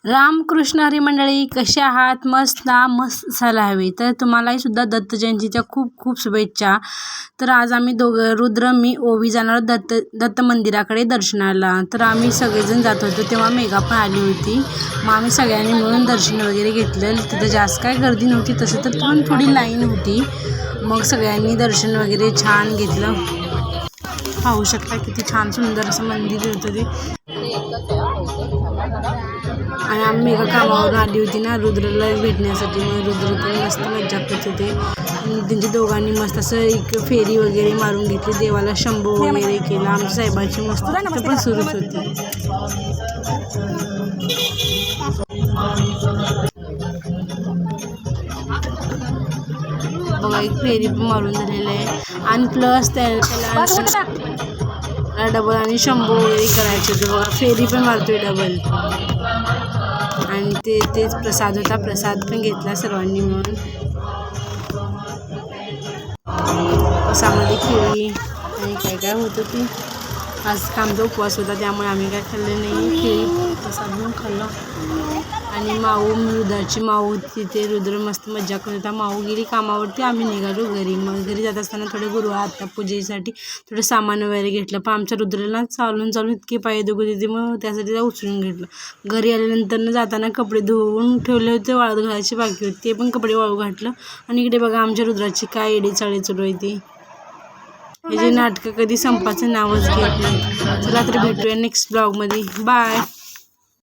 रामकृष्ण हरी मंडळी, कसे आहात? मस्त असायला हवे. तर तुम्हालाही सुद्धा दत्त जयंतीच्या खूप खूप शुभेच्छा. तर आज आम्ही दोघं, रुद्र मी ओवी, जाणार दत्त मंदिराकडे दर्शनाला. तर आम्ही सगळेजण जात होतो तेव्हा मेघा पण आली होती. मग आम्ही सगळ्यांनी मिळून दर्शन वगैरे घेतलं. तिथं जास्त काय गर्दी नव्हती, तसं तर पण थोडी लाईन होती. मग सगळ्यांनी दर्शन वगैरे छान घेतलं. पाहू शकता किती छान सुंदर असं मंदिर होतं ते. आणि आम्ही मेघा कामावरून आली होती ना रुद्रला भेटण्यासाठी. मग रुद्र पण मस्त मज्जा करत होते. त्यांच्या दोघांनी मस्त असं एक फेरी वगैरे मारून घेतली, देवाला शंभू वगैरे केला. आमच्या साहेबांची मस्त पण सुरूच होती. बघा, एक फेरी पण मारून झालेलं आहे. आणि प्लस त्याला डबल आणि शंभू वगैरे करायचे होते. बघा, फेरी पण मारतोय डबल. आणि तेच प्रसाद होता, प्रसाद पण घेतला सर्वांनी मिळून. प्रसादामध्ये खिरी आणि काय काय होतं ते. आज आमचा उपवास होता त्यामुळे आम्ही काय खाल्लं नाही. खिरी प्रसाद म्हणून खाल्लं. आणि माऊ, रुद्राची माऊ तिथे रुद्र मस्त मज्जा करत होता. माऊ गेली कामावरती, आम्ही निघालो घरी. मग घरी जात असताना थोडे गुरुवार पूजेसाठी थोडं सामान वगैरे घेतलं. पण आमच्या रुद्राला चालून इतके पाय दुखत होते, मग त्यासाठी त्याला उचलून घेतलं. घरी आल्यानंतर जाताना कपडे धुवून ठेवले होते, वाळत घालायची बाकी होती, ते पण कपडे वाळू घातलं. आणि इकडे बघा आमच्या रुद्राची काय एडी चाळी चालू आहे ती. हे जे नाटकं कधी संपाचं नावच घेत नाही. चला तर भेटूया नेक्स्ट ब्लॉगमध्ये. बाय.